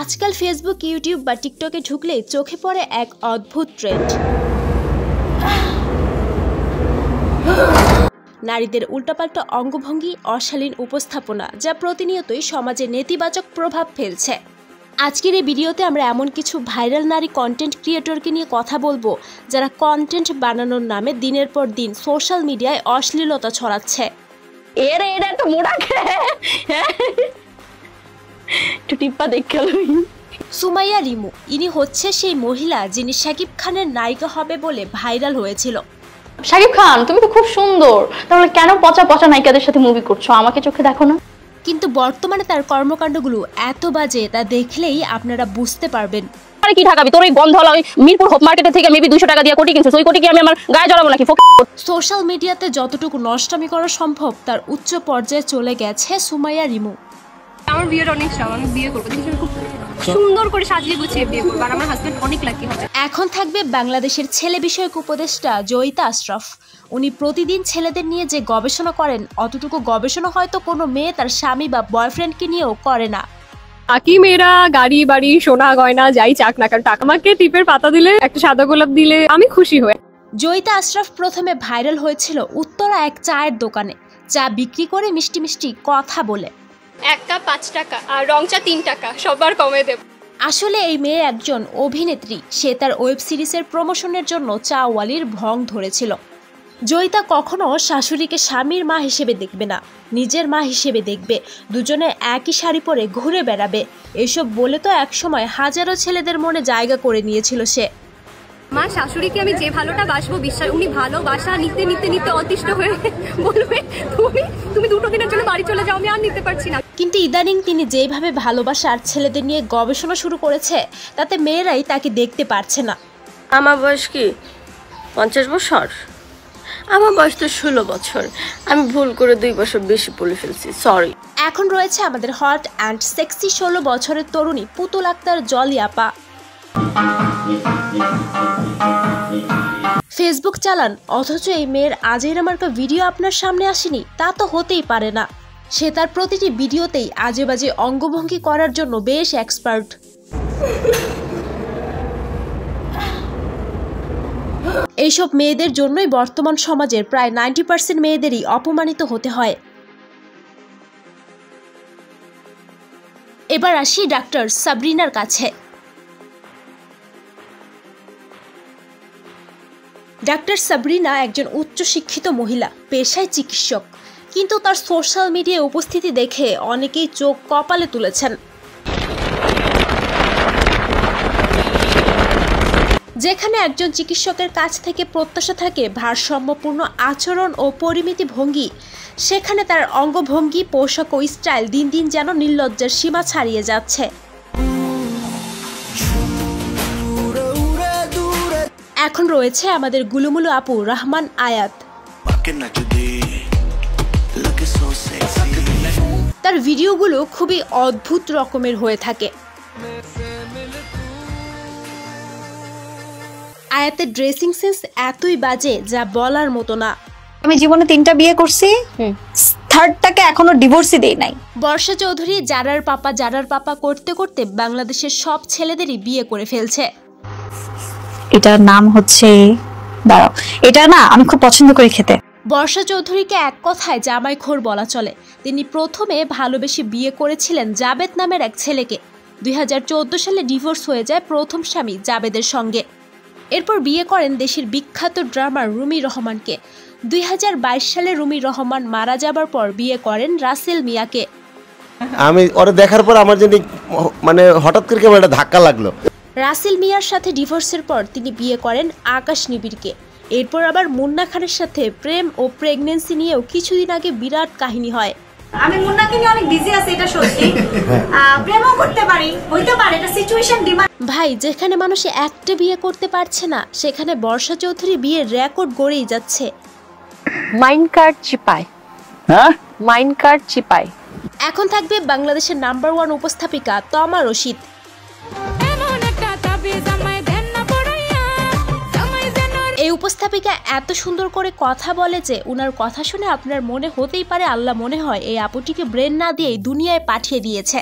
আজকাল Facebook, YouTube বা টিকটকে ঢুকলে চোখে পড়ে এক অদ্ভুত ট্রেন্ড। নারীদের উল্টাপাল্টা অঙ্গভঙ্গি, অশালীন উপস্থাপনা, যা প্রতিনিয়তই সমাজে নেতিবাচক প্রভাব ফেলছে। আজকের এই ভিডিওতে আমরা এমন কিছু ভাইরাল নারী কন্টেন্ট ক্রিয়েটরকে নিয়ে কথা বলবো, যারা কন্টেন্ট বানানোর নামে দিনের পর দিন সোশ্যাল মিডিয়ায় অশ্লীলতা ছড়াচ্ছে। সুমাইয়া রিমু, ইনি হচ্ছে সেই মহিলা যিনি শাকিব খানের নায়িকা হবে বলে ভাইরাল হয়েছিল। শাকিব খান, তুমি তো খুব সুন্দর, তাহলে কেন পচা পচা নায়িকাদের সাথে মুভি করছো? আমাকে চোখে দেখো না। কিন্তু বর্তমানে তার কর্মকাণ্ডগুলো এত বাজে, তা দেখলেই আপনারা বুঝতে পারবেন। আরে কি ঢাকাবি তোর? এই গন্ধ হলো মিরপুর হোপ মার্কেটে থেকে মেবি 200 টাকা দিয়ে কোটি কিনছিস, ওই কোটি কি আমি আমার গায়ে জড়াবো নাকি? সোশ্যাল মিডিয়াতে যতটুকু নষ্টামি করা সম্ভব তার উচ্চ পর্যায়ে চলে গেছে সুমাইয়া রিমু। আমার বিয়ের অনেক শখ, আমি বিয়ে করবো, খুব সুন্দর করে সাজিয়ে গুছিয়ে বিয়ে করবো, আর আমার হাজবেন্ড অনেক লাকি হবে। এখন থাকবে বাংলাদেশের ছেলে বিষয়ক উপদেষ্টা জয়িতা আশরাফ। উনি প্রতিদিন ছেলেদের নিয়ে যে গবেষণা করেন, অতটুকু গবেষণা হয়তো কোনো মেয়ে তার স্বামী বা বয়ফ্রেন্ডকে নিয়েও করে না। বাকি মেয়েরা গাড়ি বাড়ি সোনা গয়না যাই চাক না কেন, টাকা আমাকে টিপের পাতা দিলে, একটা সাদা গোলাপ দিলে আমি খুশি হই। জয়িতা আশরাফ প্রথমে ভাইরাল হয়েছিল উত্তরা এক চায়ের দোকানে চা বিক্রি করে মিষ্টি মিষ্টি কথা বলে। 1 কাপ 5 টাকা আর রং চা 3 টাকা, সবার কমে দেব। আসলে এই মেয়ে একজন অভিনেত্রী। সে তার ওয়েব সিরিজের প্রমোশনের জন্য চাওয়ালির ভং ধরেছিল। জয়িতা কখনো শাশুড়িকে স্বামীর মা হিসেবে দেখবে না, নিজের মা হিসেবে দেখবে। দুজনে একই শাড়ি পরে ঘুরে বেড়াবে, এসব বলে তো একসময় হাজারো ছেলেদের মনে জায়গা করে নিয়েছিল সে। মা শাশুড়িকে আমি যে ভালোটা বাসবো, বিশ্বাস উনি ভালোবাসা নিতে নিতে নিতে অতিষ্ঠ হয়ে বলবে তুমি 2 দিনের জন্য বাড়ি চলে যাও, আমি আর নিতে পারছি না। কিন্তু ইদানিং তিনি যেভাবে ভালোবাসার ছেলেদের নিয়ে গবেষণা শুরু করেছে, তাতে মেয়েরাই তাকে দেখতে পারছে না। আমার বয়স কি 50 বছর? আমার বয়স তো 16 বছর। আমি ভুল করে 2 বছর বেশি বলে ফেলছি, সরি। এখন রয়েছে আমাদের হট অ্যান্ড সেক্সি 16 বছরের তরুণী পুতুল আক্তার জলি আপা। ফেসবুক চালান, অথচ এই মেয়ের আজের মার্কা ভিডিও আপনার সামনে আসেনি, তা তো হতেই পারে না। সে তার প্রতিটি ভিডিওতেই আজে বাজে অঙ্গভঙ্গি করার জন্য বেশ এক্সপার্ট। এইসব মেয়েদের জন্যই বর্তমান সমাজের প্রায় 90% মেয়েদেরই অপমানিত হতে হয়। এবার আসি ডাক্তার সাবরিনার কাছে। ডাক্তার সাবরিনা একজন উচ্চশিক্ষিত মহিলা, পেশায় চিকিৎসক। কিন্তু তার সোশ্যাল মিডিয়ায় উপস্থিতি দেখে অনেকেই চোখ কপালে তুলেছেন। যেখানে একজন চিকিৎসকের কাছ থেকে প্রত্যাশা থাকে ভারসাম্যপূর্ণ আচরণ ও পরিমিতি ভঙ্গি, সেখানে তার অঙ্গভঙ্গি, পোশাক ও স্টাইল দিন দিন যেন নির্লজ্জার সীমা ছাড়িয়ে যাচ্ছে। এখন রয়েছে আমাদের গুলুমুলু আপু রহমান আয়াত। তার ভিডিওগুলো খুবই অদ্ভুত রকমের হয়ে থাকে। আয়াতের ড্রেসিং সেন্স এতই বাজে যা বলার মতো না। আমি জীবনে 3টা বিয়ে করছি, 3rd-টাকে এখনো ডিভোর্সই দেই নাই। বর্ষা চৌধুরী জারার পাপা করতে করতে বাংলাদেশের সব ছেলেদেরই বিয়ে করে ফেলছে। এটার নাম হচ্ছে, দাঁড়াও, এটা না আমি খুব পছন্দ করি খেতে। বর্ষা চৌধুরীকে এক কথায় জামাইখোর বলা চলে। তিনি প্রথমে ভালোবেসে বিয়ে করেছিলেন জাবেদ নামের এক ছেলেকে। 2014 সালে ডিভোর্স হয়ে যায় প্রথম স্বামী জাবেদের সঙ্গে। এরপর বিয়ে করেন দেশের বিখ্যাত ড্রামার রুমি রহমানকে। 2022 সালে রুমি রহমান মারা যাবার পর বিয়ে করেন রাসেল মিয়াকে। আমি ওরে দেখার পর আমার জন্য মানে হঠাৎ করে কেমন একটা ধাক্কা লাগলো। রাসেল মিয়ার সাথে ডিভোর্সের পর তিনি বিয়ে করেন আকাশ নিবিড়কে। এরপর আবার মুন্না খানের সাথে প্রেম ও প্রেগন্যান্সি নিয়েও কিছুদিন আগে বিরাট কাহিনী হয়। আমি মুন্নাকে নিয়ে অনেক বিজি আছি, এটা সত্যি। প্রেমও করতে পারি, হইতে পারে, এটা সিচুয়েশন ডিমান্ড। ভাই, যেখানে মানুষ একটা বিয়ে করতে পারছে না, সেখানে বর্ষা চৌধুরী বিয়ের রেকর্ড গড়েই যাচ্ছে। মাইনকার্ট চিপায়, হ্যাঁ মাইনকার্ট চিপায়। এখন থাকবে বাংলাদেশের নাম্বার 1 উপস্থাপিকা তমা রশিদ। এই উপস্থাপিকা এত সুন্দর করে কথা বলে যে উনার কথা শুনে আপনার মনে হতেই পারে আল্লাহ মনে হয় এই আপুটিকে ব্রেন না দিয়েই দুনিয়ায় পাঠিয়ে দিয়েছে।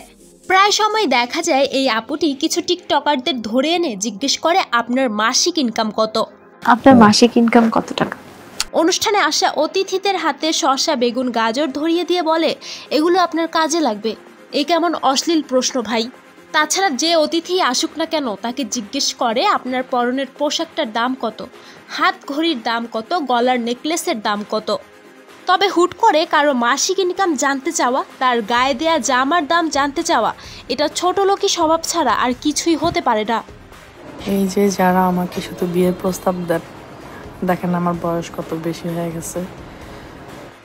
প্রায় সময় দেখা যায় এই আপুটি কিছু টিকটকারদের ধরে এনে জিজ্ঞেস করে আপনার মাসিক ইনকাম কত। আপনার মাসিক ইনকাম কত টাকা? অনুষ্ঠানে আসা অতিথিদের হাতে শসা, বেগুন, গাজর ধরিয়ে দিয়ে বলে এগুলো আপনার কাজে লাগবে। এই কেমন অশ্লীল প্রশ্ন ভাই। তাছাড়া যে অতিথি আসুক না কেন তাকে জিজ্ঞেস করে আপনার পরনের পোশাকটার দাম কত, হাত ঘড়ির দাম কত, গলার নেকলেসের দাম কত। তবে হুট করে কারো মাসিক ইনকাম জানতে চাওয়া, তার গায়ে দেয়া জামার দাম জানতে চাওয়া, এটা ছোট লোকই স্বভাব ছাড়া আর কিছুই হতে পারে না। এই যে যারা আমাকে শুধু বিয়ের প্রস্তাব দেন, দেখেন আমার বয়স কত বেশি হয়ে গেছে।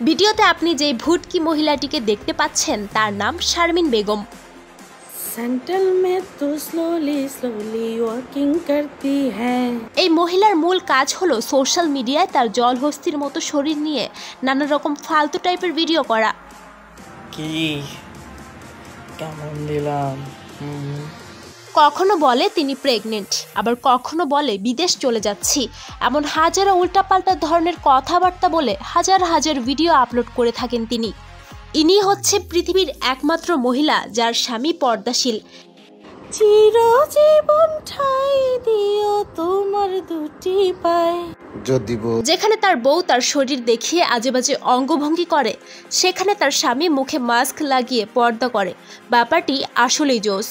ভিডিওতে আপনি যে ভুটকি মহিলাটিকে দেখতে পাচ্ছেন তার নাম শারমিন বেগম। স্যান্ডেল মে তু স্লোলি স্লোলি ওয়াকিং করতি হ্যায়। এই মহিলার মূল কাজ হলো সোশ্যাল মিডিয়ায় তার জলহস্তির মতো শরীর নিয়ে নানা রকম ফালতু টাইপের ভিডিও করা। কি কেমন দিলাম? কখনো বলে তিনি প্রেগনেন্ট, আবার কখনো বলে বিদেশ চলে যাচ্ছি। এমন হাজারো উল্টাপাল্টা ধরনের কথাবার্তা বলে হাজার হাজার ভিডিও আপলোড করে থাকেন তিনি। ইনি হচ্ছে পৃথিবীর একমাত্র মহিলা যার স্বামী পর্দাশীল। চিরজীবন ঠাই দিও তোমার দুটি পায়ে। যেখানে তার বউ তার শরীর দেখিয়ে আজেবাজে অঙ্গভঙ্গি করে, সেখানে তার স্বামী মুখে মাস্ক লাগিয়ে পর্দা করে। ব্যাপারটি আসলেই জোস।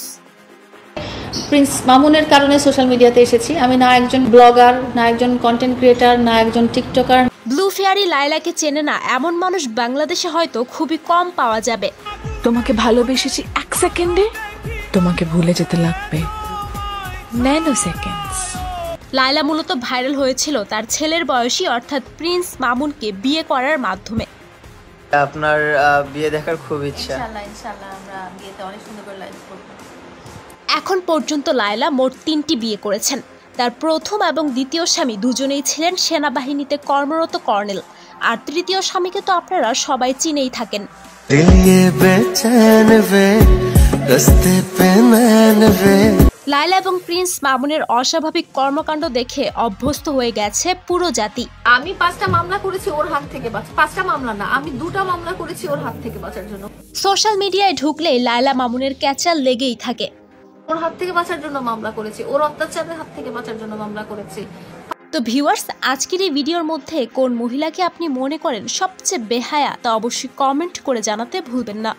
প্রিন্স মামুনের কারণে সোশ্যাল মিডিয়াতে এসেছি। আমি না একজন ব্লগার, না একজন কন্টেন্ট ক্রিয়েটার, না একজন টিকটকার। ব্লু ফেয়ারি লায়লাকে চেনে না এমন মানুষ বাংলাদেশে হয়তো খুবই কম পাওয়া যাবে। তোমাকে ভালোবেসেছি 1 সেকেন্ডে, তোমাকে ভুলে যেতে লাগবে ন্যানো সেকেন্ডস। লায়লা মূলত ভাইরাল হয়েছিল তার ছেলের বয়সী অর্থাৎ প্রিন্স মামুনকে বিয়ে করার মাধ্যমে। আপনার বিয়ে দেখার খুব ইচ্ছা। ইনশাআল্লাহ আমরা বিয়েতে অনেক সুন্দর করে লাইভ করব। এখন পর্যন্ত লায়লা মোট 3টি বিয়ে করেছেন। তার প্রথম এবং দ্বিতীয় স্বামী দুজনেই ছিলেন সেনাবাহিনীতে কর্মরত কর্নেল, আর তৃতীয় স্বামীকে তো আপনারা সবাই চিনেই থাকেন। লায়লা এবং প্রিন্স মামুনের অস্বাভাবিক কর্মকাণ্ড দেখে অভ্যস্ত হয়ে গেছে পুরো জাতি। আমি 5টা মামলা করেছি ওর হাত থেকে বাঁচার, 5টা মামলা না, আমি 2টা মামলা করেছি ওর হাত থেকে বাঁচার জন্য। সোশ্যাল মিডিয়ায় ঢুকলেই লায়লা মামুনের ক্যাচাল লেগেই থাকে। ওর হাত থেকে বাঁচার জন্য মামলা করেছি, ওর অত্যাচারের হাত থেকে বাঁচার জন্য মামলা করেছি। তো ভিউয়ার্স, আজকের এই ভিডিওর মধ্যে কোন মহিলাকে আপনি মনে করেন সবচেয়ে বেহায়া তা অবশ্যই কমেন্ট করে জানাতে ভুলবেন না।